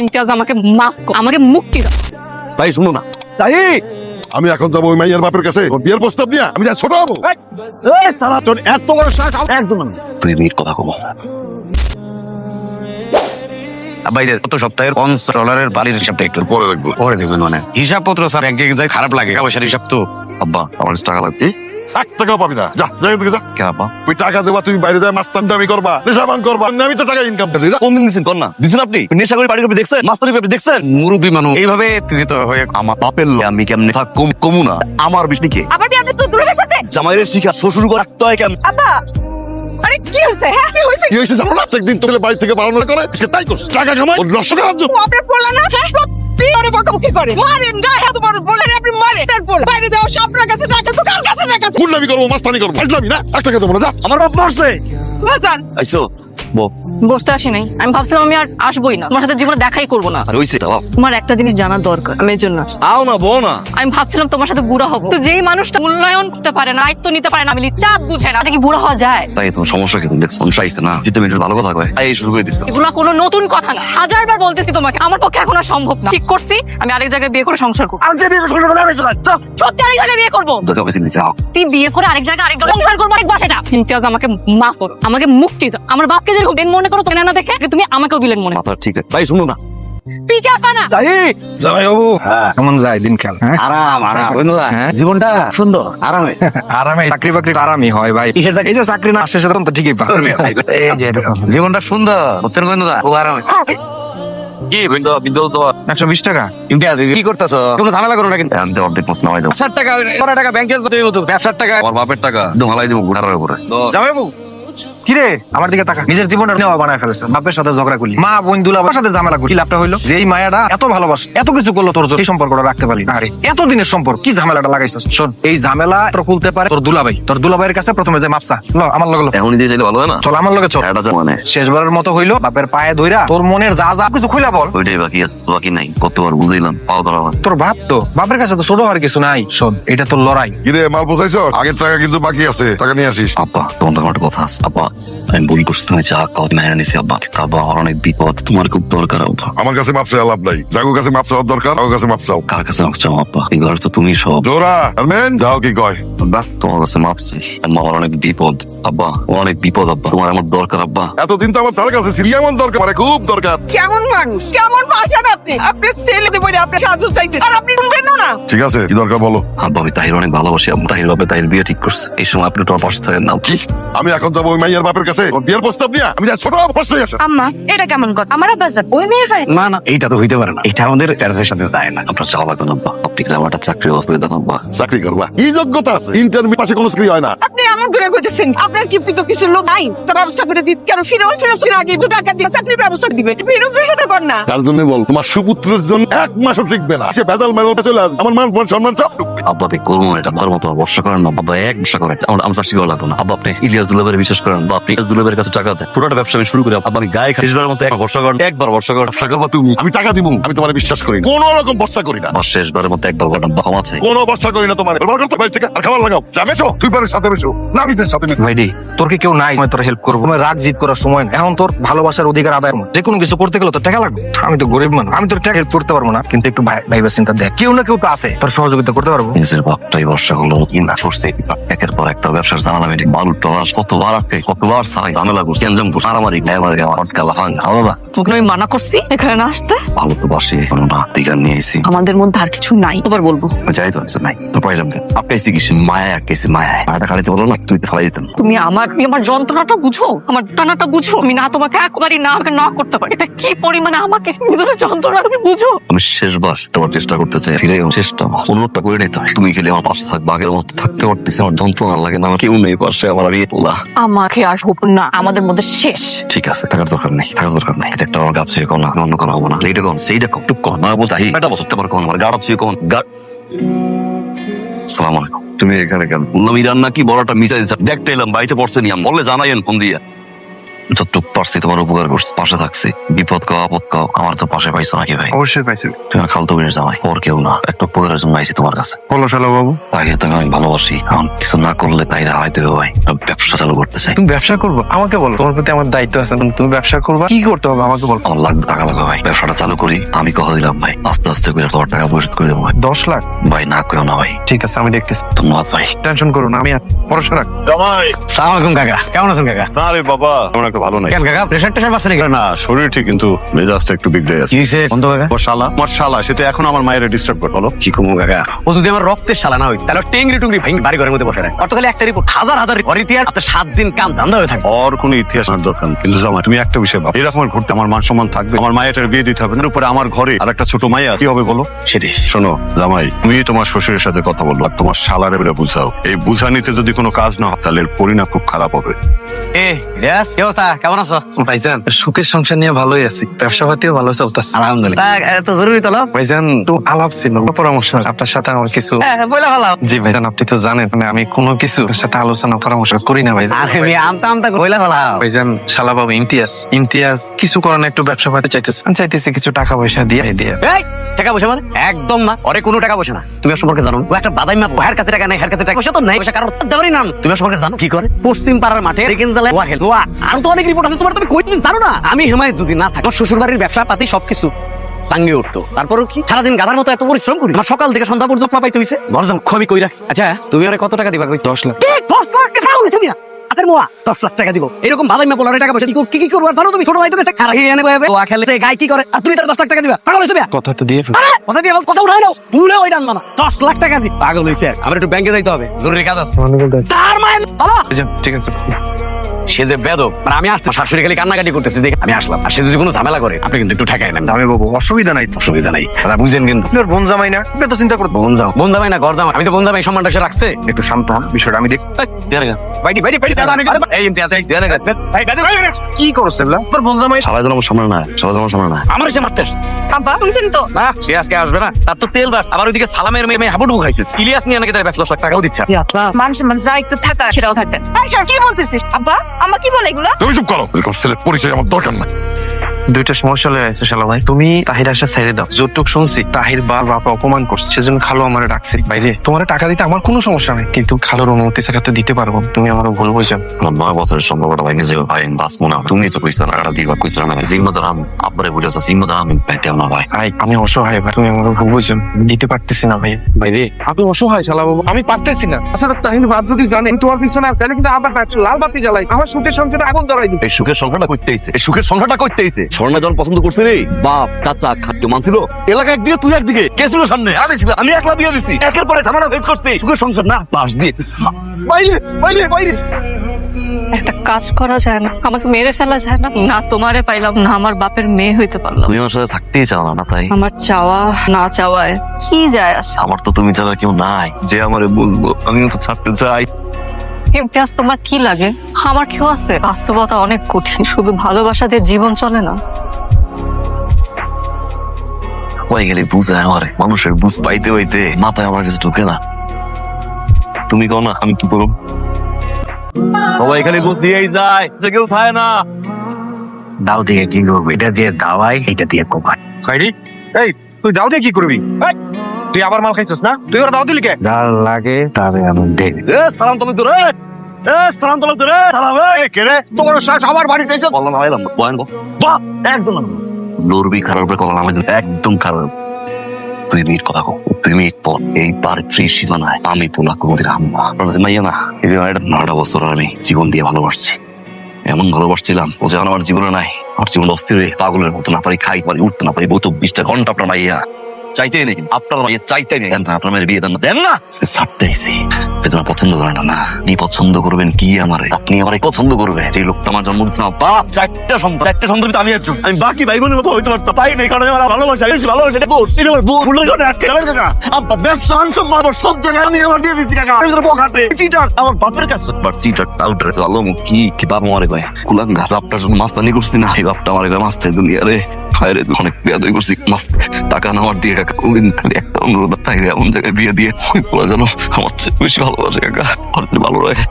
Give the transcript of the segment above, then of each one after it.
ইমতিয়াজ আমাকে মাফ কর, আমাকে মুক্তি দাও। ভাই শুনো না, তাই আমি এখন যাবো ওই মাইয়ার বাপের কাছে বিয়ের প্রস্তাব নিয়ে। আমি যা ছোট হবো সারা তোর এত বড় সাহস একদম না। 2 মিনিট কথা কমো। ভাই গত সপ্তাহের $5 বাড়ির হিসাবটা একটু পরে দেখবো। পরে দেখবেন। মানে হিসাবপত্র স্যার এক জায়গায় খারাপ লাগে, পয়সার হিসাব তো। আব্বা আমার টাকা লাগবে। 1 টাকাও পাবি না, যা যা এদিকে যা। কেন আব্বা? তুই টাকা দেবা, তুমি বাইরে যায় মাস্তানদামি করবা, নেশাবান করবা, আমি তো টাকা ইনকাম করতে যা। কোন দিন দিচ্ছেন কর না, দিচ্ছেন আপনি? নেশা করে বাড়ি করে দেখছেন, মাস্টারি করে দেখছেন? মুরব্বী মানুষ এইভাবে তিজিত হয়ে আমার বাপের লোক আমি কেমনে থাক কমু না? আমার বিষয় কি? আবার বিয়ে তো দূরের সাথে জামাইয়ের শিখা শ্বশুর করে রাখতে হয় কেমন? আব্বা, আরে কি হইছে? হ্যাঁ কি হইছে? কি হয়েছে জানো না? প্রত্যেকদিন তোকে বাড়ি থেকে বারণ করে আজকে তাই করছ, টাকা কামাই ও নষ্ট করার জন্য। ও আপনার পোলা না? হ্যাঁ সত্যি ওরে বকাবকি করে, মারেন গায়ে হাত বড় বলেন আপনি মারেন। তার পোলা বাইরে দাও, আপনার কাছে টাকা তো কার কাছে টাকা? গুন্ডামি করবো, মাস্তানি করবো, ফাজলামি না। 1 টাকা দেবো না, যা। আমার বাপ মরছে। বাজান আইসো বো। বসতে আসি নাই, আমি ভাবছিলাম আমি আর আসবোই না, তোমার সাথে জীবনে দেখাই করবো না। আর হইছে তা বাপ। তোমার একটা জিনিস জানা দরকার, আমি এর জন্য আসছি। আও না বো না। আমি ভাবছিলাম তোমার সাথে বুড়া হবো, তো যেই মানুষটা মূল্যায়ন করতে পারে না, দায়িত্ব নিতে পারে না, আমি চাপ বুঝে না, নাকি বুড়া হওয়া যায়? তাই তোমার সমস্যা কি? দেখছো সমস্যা আইছে না, যেটা মিনিট ভালো কথা কয় এই শুরু করে দিছো। এগুলা কোনো নতুন কথা না, 1000বার বলতেছি তোমাকে, আমার পক্ষে এখন আর সম্ভব না। ঠিক করছি, আমি আরেক জায়গায় বিয়ে করে সংসার করবো। আমি যে বিয়ে করতে না বেশি কাজ সত্যি আরেক জায়গায় বিয়ে করবো। দরকার বেশি নিছে। আও তুই বিয়ে করে আরেক জায়গায় আরেক সংসার করবো, আরেক বাসাটা। ইমতিয়াজ আমাকে মাফ করো, আমাকে মুক্তি দাও। আমার বাপকে যেরকম বিলেন মনে করো, তুমি না দেখে তুমি আমাকেও বিলেন মনে করো। মাথা ঠিক আছে। ভাই শুনো না, পিছে আসবা না। তাই জামাই বাবু কেমন যায় দিনকাল? হ্যাঁ আরাম আরাম বন্ধুরা, হ্যাঁ? জীবনটা সুন্দর আরামে। আরামে চাকরি বাকরি আরামই হয় ভাই। কিসের চাকরি? এই যে চাকরি না আসে সেটা তো ঠিকই পা এই যে এরকম। জীবনটা সুন্দর হচ্ছেন বন্ধুরা, খুব আরামে। কি বিন্দু বিন্দু তো 120 টাকা ইমতিয়াজ কি করতেছো? কোনো ঝামেলা করো না কিন্তু। আনতে অর্ধেক মাস নামাই দাও। 60 টাকা কত টাকা ব্যাংকে কত দিব? 60 টাকা ওর বাপের টাকা একদম হালাই দেব গুড়ার উপরে। জামাই বাবু কিরে আমার দিকে টাকা নিজের জীবনটা নেওয়া বানায় ফেলেছে। বাপের সাথে ঝগড়া করলি, মা বোন দুলাভাইয়ের সাথে ঝামেলা করলি, কি লাভটা হইলো? যেই মায়াটা এত ভালোবাসে, এত কিছু করলো তোর জন্য, এই সম্পর্কটা রাখতে পারলি না। আরে এত দিনের সম্পর্ক কি ঝামেলাটা লাগাইছিস? শোন, এই ঝামেলা তোর খুলতে পারে তোর দুলাভাই। তোর দুলাভাইয়ের কাছে প্রথমে যে মাপসা ল আমার লগে ল। এখনই দিয়ে চাইলে ভালো হয় না? চল আমার লগে চল। এটা মানে শেষবারের মতো হইলো, বাপের পায়ে ধইরা তোর মনের যা যা কিছু খুইলা বল। ওইটাই বাকি আছে, বাকি নাই। কতবার বুঝাইলাম পাও ধরা হয়। তোর বাপ তো বাপের কাছে তো ছোট হওয়ার কিছু নাই। শোন, এটা তোর লড়াই। কিরে মাল পোষাইছো? আগের টাকা কিন্তু বাকি আছে, টাকা নিয়ে আসিস। আব্বা তোমার তো একটা কথা আছে। আব্বা আমি ভুল করছি, তুমি চা খাও মেনে নিছি আব্বা। কিন্তু আব্বা আমার অনেক বিপদ, তোমার খুব দরকার আব্বা। আমার কাছে মাপ চাওয়া লাভ নাই, জাগো কাছে মাপ চাওয়ার দরকার, আমার কাছে মাপ চাও। কার কাছে মাপ চাও আব্বা? এই ঘরে তো তুমি সব। জোরা আরমেন যাও, কি কয়? আব্বা তোমার কাছে মাপ চাই আম্মা, আমার অনেক বিপদ আব্বা, আমার অনেক বিপদ আব্বা, তোমার আমার দরকার আব্বা। এতদিন তো আমার তার কাছে সিরিয়া আমার দরকার, মানে খুব দরকার। কেমন মানুষ, কেমন ভাষা আপনি? আপনার ছেলে দেবো আপনার সাহায্য চাইতে, আর আপনি শুনবেন না। ঠিক আছে, কি দরকার বলো। আব্বা আমি তাহির অনেক ভালোবাসি আব্বা। তাহির বাপে তাহির বিয়ে ঠিক করছে, এই সময় আপনি তোমার পাশে থাকেন না। কি? আমি এখন যাবো ওই মাইয়ার বাপের কাছে বিয়ের প্রস্তাব নিয়ে। আমি যা ছোট হবো, প্রশ্নই আসে। আম্মা এটা কেমন কথা? আমার আব্বা ওই মেয়ের ভাই? না না, এইটা তো হইতে পারে না, এটা আমাদের প্যারেন্টসের সাথে যায় না। আপনার চাওয়া লাগবে না আব্বা, আপনি কি আমার একটা চাকরি অসুবিধা দেন আব্বা? চাকরি করবা, কি যোগ্যতা আছে? ইন্টারভিউ পাশে কোনো চাকরি হয় না। আপনি এমন করে কইতেছেন, আপনার কি তো কিছু লোক নাই? তার ব্যবস্থা করে দিত কেন? ফিরোজের আগে একটু টাকা দিয়ে চাকরির ব্যবস্থা দিবে। ফিরোজের সাথে কর না। তার জন্য বল, তোমার সুপুত্রের জন্য 1 মাসও টিকবে না। সে ভেজাল মেলটা চলে আসবে, আমার মান সম্মান সব ডুববে। আব্বা আপনি করবো না এটা, আমার মতো ভরসা করেন না আব্বা। 1 বর্ষা করেন আমার চাকরি করা লাগবে না আব্বা। আপনি ইলিয়াস দুলাবের বিশ্বাস করেন বা আপনি ইলিয়াস দুলাবের কাছে টাকা দেন, পুরোটা ব্যবসা আমি শুরু করি আব্বা। আমি গায়ে শেষবারের মতো একবার ভরসা করেন, একবার ভরসা করেন। ব্যবসা করবা তুমি, আমি টাকা দিব। আমি তোমার বিশ্বাস করি না, কোনো রকম ভরসা করি না। আমার শেষবারের মতো একবার করেন আব্বা, ক্ষমা চাই। কোনো ভরসা করি না তোমার। ব্যবহার করতে বাইরে থেকে আর খাবার লাগাও। জামেছো তুই পারিস সাথে বেশো, না বিদের সাথে মেশো। ভাইডি তোর কি কেউ নাই তোর হেল্প করবো? তোমার রাগ জিত করার সময় না, এখন তোর ভালোবাসার অধিকার আদায় করবো। যে কোনো কিছু করতে গেলে তো টাকা লাগবে। আমি তো গরিব মানুষ, আমি তোর টাকা হেল্প করতে পারবো না, কিন্তু একটু ভাইবার চিন্তা দেখ, কেউ না কেউ তো আছে তোর সহযোগিতা করতে পারবো। নিজের বাপটাই ভরসা করলো কি না করছে। একের পর একটা ব্যবসার ঝামেলা মেটে বালু টলার কতবার আটকে, কতবার সারাই ঝামেলা করছে, এনজাম করছে, মারামারি গায়ে আমার অটকালা ভাঙ খাওয়া। তোকে আমি মানা করছি এখানে না আসতে। ভালো তো বাসি কোনো না দিকার নিয়ে এসেছি। আমাদের মধ্যে আর কিছু নাই, আবার বলবো যাই তো কিছু নাই তো পাইলাম কেন? আপকাইছি কিছু মায়া আটকেছি, মায়াটা কাটাতে বলো না, তুই তো ফেলাই দিতাম। তুমি আমার যন্ত্রণাটা বুঝো, আমার টানাটা বুঝো। আমি না তোমাকে একবারই না আমাকে না করতে পারি, এটা কি পরিমাণে আমাকে ভিতরে যন্ত্রণা তুমি বুঝো। আমি শেষবার তোমার চেষ্টা করতে চাই, ফিরে চেষ্টা অনুরোধটা করে নিতে হয়। তুমি খেলে আমার পাশে থাকবে, আগের মতো থাকতে পারতেছি। আমার যন্ত্রণা লাগে না, আমার কেউ নেই পাশে, আমার আমি তোলা। আমাকে আসবো না, আমাদের মধ্যে শেষ। ঠিক আছে, থাকার দরকার নেই, থাকার দরকার নেই। এটা একটা আমার গাছ ছুঁয়ে কোন অন্য করা হবো না। এইটা কোন সেইটা কোন টুক কোন না বলতে এটা বসতে পারো কোন আমার গাড়া ছুঁয়ে কোন গা। সালাম আলাইকুম। তুমি এখানে কেন? বললাম ইরান নাকি বড়টা মিসাইল দেখতে এলাম, বাড়িতে পড়ছে নিয়াম বললে জানাইন ফোন দিয়ে। যতটুকু পারছি তোমার উপকার করছি, পাশে থাকছি। বিপদ কাও আপদ কাও আমার তো পাশে পাইছো নাকি ভাই? অবশ্যই পাইছি। তোমার খালতো বোনের জামাই, পর কেউ না। একটা উপকারের জন্য আইছি তোমার কাছে। বলো শালা বাবু। তাকে তোকে আমি ভালোবাসি, এখন কিছু না করলে তাই হারাইতে হবে ভাই। ব্যবসা চালু করতে চাই। তুমি ব্যবসা করবো? আমাকে বলো, তোমার প্রতি আমার দায়িত্ব আছে। তুমি ব্যবসা করবা, কি করতে হবে আমাকে বলো। আমার লাগবে টাকা লাগবে ভাই, ব্যবসাটা চালু করি। আমি কথা দিলাম ভাই, আস্তে আস্তে করে তোমার টাকা পরিশোধ করে দেবো ভাই। 10 লাখ? ভাই না কেউ না ভাই। ঠিক আছে, আমি দেখতেছি। ধন্যবাদ ভাই। টেনশন করো না, আমি ভরসা রাখ। জামাই, সালাম আলাইকুম কাকা, কেমন আছেন কাকা? না রে বাবা, তেমন একটা ভালো নাই। কেন কাকা, প্রেশার টেশার বাড়ছে নাকি? না, শরীর ঠিক, কিন্তু মেজাজটা একটু বিগড়ে কি আছে। হয়েছে বন্ধ কাকা? আমার শালা সেটা এখন আমার মায়ের ডিস্টার্ব করে। বলো কি কমু কাকা, ও যদি আমার রক্তের শালা না হইত তাহলে টেংরি টুংরি ভেঙে বাড়ি ঘরের মধ্যে বসে রাখ। অত খালি একটা রিপোর্ট, হাজার হাজার রিপোর্ট ইতিহাস, আপনার 7 দিন কাম ধান্দা হয়ে থাকবে। ওর কোনো ইতিহাস আমার দরকার নেই। কিন্তু জামাই, তুমি একটা বিষয় ভাবো, এরকম ঘুরতে আমার মান সম্মান থাকবে? আমার মায়ের বিয়ে দিতে হবে, এর উপরে আমার ঘরে আর একটা ছোট মাইয়া কি হবে বলো? সেটাই। শোনো জামাই, তুমি তোমার শ্বশুরের সাথে কথা বলবো, আর তোমার শালারে বেলা বুঝাও। এই বুঝানিতে যদি কোনো কাজ না হয় তাহলে এর পরিণাম খুব খারাপ হবে। ইলিয়াস, কি অবস্থা, কেমন আছো? ভাইজান, সুখের সংসার নিয়ে ভালোই আছি, ব্যবসা পাতিও ভালো চলতেছে। আলহামদুলিল্লাহ। এত জরুরি তলব? ভাইজান, একটু আলাপ ছিল, পরামর্শ আপনার সাথে আমার কিছু। বলে ভালো। জি ভাইজান, আপনি তো জানেন মানে আমি কোনো কিছু সাথে আলোচনা পরামর্শ করি না ভাইজান। আরে আমি আমতা আমতা বলে ভালো। ভাইজান, শালা বাবু ইমতিয়াজ কিছু করার না, একটু ব্যবসা পাতি চাইতেছি কিছু টাকা পয়সা দিয়ে। এই টাকা পয়সা মানে? একদম না, ওরে কোনো টাকা পয়সা না। তুমি ওর সম্পর্কে জানো? ও একটা বাদাই মা, ওর কাছে টাকা নাই, হের কাছে টাকা পয়সা তো নাই, পয়সা কারোর দেবারই নাম। তুমি ওর সম্পর্কে জানো কি করে? পশ্চিম পাড়ার মাঠে রিকেন জালে ওয়া হেল ওয়া, আর তো অনেক রিপোর্ট আছে তোমার, তুমি কই তুমি জানো না? আমি হেমায় যদি না থাকো, শ্বশুর বাড়ির ব্যবসা পাতি সবকিছু সাঙ্গে উঠতো। তারপরও কি সারাদিন গাধার মতো এত পরিশ্রম করি? আমার সকাল থেকে সন্ধ্যা পর্যন্ত পাইতে হইছে। বরজম খবি কই রাখ। আচ্ছা, তুমি ওরে কত টাকা দিবা কইছ? 10 লাখ। 10 লাখ টাকা হইছে মিয়া। আতের মোয়া 10 লাখ টাকা দিব। এরকম ভালোই মা বলারে টাকা পয়সা কি কি করব? আর ধরো তুমি ছোট ভাই তো গেছে খারাপ এনে বয়াবে ওয়া খেলে গায় কি করে, আর তুমি তার 10 লাখ টাকা দিবা? পাগল হইছে মিয়া। কথা তো দিয়ে ফেল। আরে কথা দিয়ে কথা উঠাই নাও, ভুলে ওই ডান মানা 10 লাখ টাকা দি। পাগল হইছে, আমরা একটু ব্যাংকে যাইতে হবে, জরুরি কাজ আছে। তার মায়ের বাবা, ভাইজান, ঠিক আছে। সে যে বেদব, মানে আমি আসতে শাশুড়ি খালি কান্নাকাটি করতেছি দেখে আমি আসলাম। আর সে যদি কোনো ঝামেলা করে, আপনি কিন্তু একটু ঠেকাই নেন। আমি বাবু, অসুবিধা নাই তো। অসুবিধা নাই, দাদা বুঝেন কিন্তু। আপনার বোন জামাই না, আপনি তো চিন্তা করতে। বোন জামাই না ঘর জামাই, আমি তো বোন জামাই সম্মানটা সে রাখছে। একটু শান্ত হন, বিষয়টা আমি দেখ। বাইরে এই ইমতিয়াজ, এই কি করছেন না? তোর বোন জামাই সারা জন আমার সামনে না, সারা জন আমার সামনে না। আমার এসে মারতে আসছে। আব্বা শুনছেন তো? না, সে আজকে আসবে না, তার তো তেল বাস। আবার ওইদিকে সালামের মেয়ে হাবুডুবু খাইতেছে। ইলিয়াস নিয়ে নাকি তার 10 লাখ টাকাও দিচ্ছে। মানুষ যা একটু থাকা সেটাও থাকতেন। কি বলতেছিস আব্বা? আম্মা কি বলে এগুলো? তুমি চুপ করো, এরকম ছেলের পরিচয় আমার দরকার নাই। দুইটা সমস্যা লয়ে আছে শালা ভাই। তুমি তাহির আসা ছেড়ে দাও। যতটুক শুনছি তাহির বাপা অপমান করছে, সেজন্য খালো আমারে ডাকছে। বাইরে তোমার টাকা দিতে আমার কোনো সমস্যা নেই, কিন্তু খালোর অনুমতি ছাড়া তো দিতে পারবো না। তুমি আমারও ভুল বুঝছো। আমার 9 বছরের সম্পর্কটা ভেঙে যাবে ভাই, বাস মনে হয়। তুমি তো কইছ টাকাটা দিবা, কইছ না জিম্মাদার আমি আব্বারে বুঝাছ, জিম্মাদার আমি পাইতেও না ভাই। ভাই আমি অসহায় ভাই, তুমি আমারও ভুল বুঝছো। দিতে পারতেছি না ভাই। বাইরে আমি অসহায় শালা বাবু, আমি পারতেছি না। আচ্ছা তাহির বাপ যদি জানে তোমার পিছনে আছে, তাহলে কিন্তু আবার লাল বাতি জ্বালাই, আমার সুখের সংসারে আগুন ধরাই দিবে। এই সুখের সংখ্যাটা করতে আইছে, এই সুখের সংখ্যাটা করতে আইছে। স্বর্ণা যখন পছন্দ করছে রে, বাপ চাচা খাদ্য মানছিল, এলাকা একদিকে তুই একদিকে, কে ছিল সামনে? আমি ছিলাম, আমি একলা বিয়ে দিছি, একের পরে ঝামেলা ফেস করছি। সুখের সংসার না, পাশ দিয়ে বাইরে একটা কাজ করা যায় না? আমাকে মেরে ফেলা যায় না? না তোমারে পাইলাম না, আমার বাপের মেয়ে হইতে পারলাম। তুমি আমার সাথে থাকতেই চাও না, না তাই? আমার চাওয়া না চাওয়ায় কি যায় আসে? আমার তো তুমি ছাড়া কেউ নাই যে আমারে বলবো। আমিও তো ছাড়তে চাই। ইমতিয়াজ, তোমার কি লাগে? আমার কেউ আছে? বাস্তবতা অনেক কঠিন, শুধু ভালোবাসা দিয়ে জীবন চলে না। হয়ে গেলে বুঝায় আমারে, মানুষের বুঝ পাইতে পাইতে মাথায় আমার কাছে ঢুকে না। তুমি কও না, আমি কি করব? সবাই খালি বুঝ দিয়েই যায়, কেউ থাকে না। দাও দিয়ে কি করবো? এটা দিয়ে দাওয়াই, এটা দিয়ে কোপাই। খাইরি এই, তুই দাও দিয়ে কি করবি? এই, তুই আবার মাল খাইছিস না? তুই ওরা দাও দিলি কে? যা লাগে তবে আমি দেখ। সালাম তুমি দূরে, সালাম তুমি দূরে, সালাম। কে রে, তোমার শ্বাস আমার বাড়িতে এসে বললাম আইলাম, বয়ান গো বাহ, একদম লড়বি খারাপ করে কথা নামে একদম খারাপ। 2 মিনিট কথা কো, 2 মিনিট পর এই পারিত্রিক সীমানায় আমি পোলা কোনদিন আম্মা মাইয়া না। এই যে 9টা বছর আমি জীবন দিয়ে ভালোবাসছি, এমন ভালোবাসছিলাম ও যেন আমার জীবনে নাই। আমার জীবন অস্থির হয়ে পাগলের মতো, না পারি খাই পারি, উঠতে না পারি, 24টা ঘন্টা আপনার মাইয়া চাইতেই নেই, আপনার মাইয়া চাইতেই নেই। আপনার মায়ের বিয়ে দেন না, দেন না, ছাড়তে আইসি। বেদনা পছন্দ করেন না, না আপনি পছন্দ করবেন কি আমারে? আপনি আমার পছন্দ করবে যে লোকটা আমার জন্ম দিচ্ছে না। বাপ 4টা সন্তান, আমি একজন, আমি বাকি ভাই বোনের মতো হইতে পারতাম, পাই নাই কারণ আমার ভালোবাসা ভালোবাসা এটা করছি আমার ভুল করে রাখতে পারেন কাকা। আব্বা ব্যবসা সম্মান আমার সব জায়গায় আমি আমার দিয়ে দিচ্ছি কাকা। আমি পকেটে চিটার, আমার বাপের কাছে বাট চিটার আউটার ভালো মুখ কি বাপ আমারে কয় কুলাঙ্গা। বাপটার জন্য মাস্তানি করছি না, এই বাপটা আমারে কয় মাস্টার দুনিয়া রে। হায়রে অনেক বেয়াদবি করছি, মাফ টাকা না আমার দিয়ে কাকা। কোনদিন খালি একটা অনুরোধ, তাই এমন জায়গায় বিয়ে দিয়ে ওই পোলা যেন আমার চেয়ে বেশি ভালোবাসে কাকা, আমার ভালো লাগে।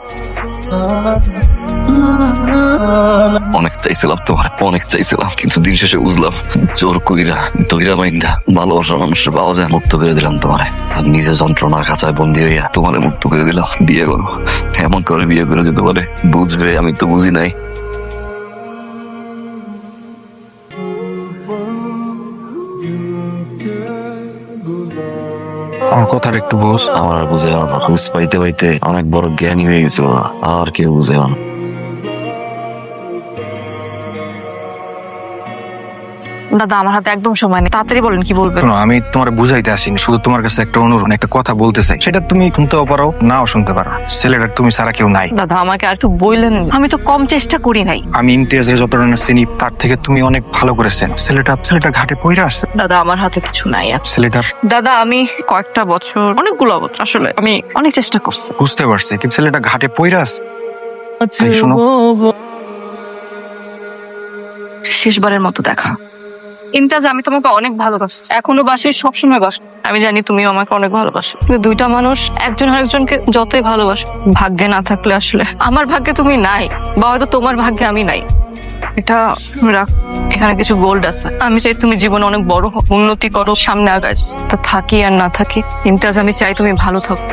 অনেক চাইছিলাম তোমার, অনেক চাইছিলাম, কিন্তু দিন শেষে বুঝলাম জোর কইরা দইরা মাইন্ডা ভালোবাসার মানুষের পাওয়া যায়। মুক্ত করে দিলাম তোমারে, আর নিজে যন্ত্রণার খাঁচায় বন্দি হইয়া তোমারে মুক্ত করে দিলাম। বিয়ে করো, এমন করে বিয়ে করে যে তোমারে বুঝবে, আমি তো বুঝি নাই। আমার কথাটা একটু বোঝ। আমার আর বুঝে না, বুঝ পাইতে পাইতে অনেক বড় জ্ঞানী হয়ে গেছে ওরা, আর কেউ বুঝে না। দাদা আমার হাতে একদম সময় নেই, তাড়াতাড়ি বলেন কি বলবেন। শোনো, আমি তোমার বুঝাইতে আসিনি, শুধু তোমার কাছে একটা অনুরোধ, একটা কথা বলতে চাই। সেটা তুমি শুনতেও পারো, নাও শুনতে পারো। ছেলেটা তুমি ছাড়া কেউ নাই। দাদা আমাকে আর একটু বললেন, আমি তো কম চেষ্টা করি নাই। আমি ইমতিয়াজের যতটা না চিনি, তার থেকে তুমি অনেক ভালো করেছেন। ছেলেটা ঘাটে পইরা আসছে। দাদা আমার হাতে কিছু নাই। ছেলেটা দাদা আমি কয়েকটা বছর, অনেকগুলো বছর আসলে আমি অনেক চেষ্টা করছি। বুঝতে পারছি, কিন্তু ছেলেটা ঘাটে পইরা আসছে। এই শোনো, শেষবারের মতো দেখা। ইমতাজ, আমি তোমাকে অনেক ভালোবাসি, এখনো বাসি, সবসময় বাসি। আমি জানি তুমিও আমাকে অনেক ভালোবাসো, কিন্তু দুইটা মানুষ একজন আরেকজনকে যতই ভালোবাসো, ভাগ্যে না থাকলে আসলে আমার ভাগ্যে তুমি নাই, বা হয়তো তোমার ভাগ্যে আমি নাই। এটা রাখ, এখানে কিছু গোল্ড আছে। আমি চাই তুমি জীবনে অনেক বড় হও, উন্নতি করো, সামনে আগায় যাও। তা থাকি আর না থাকি, ইমতাজ আমি চাই তুমি ভালো থাকো।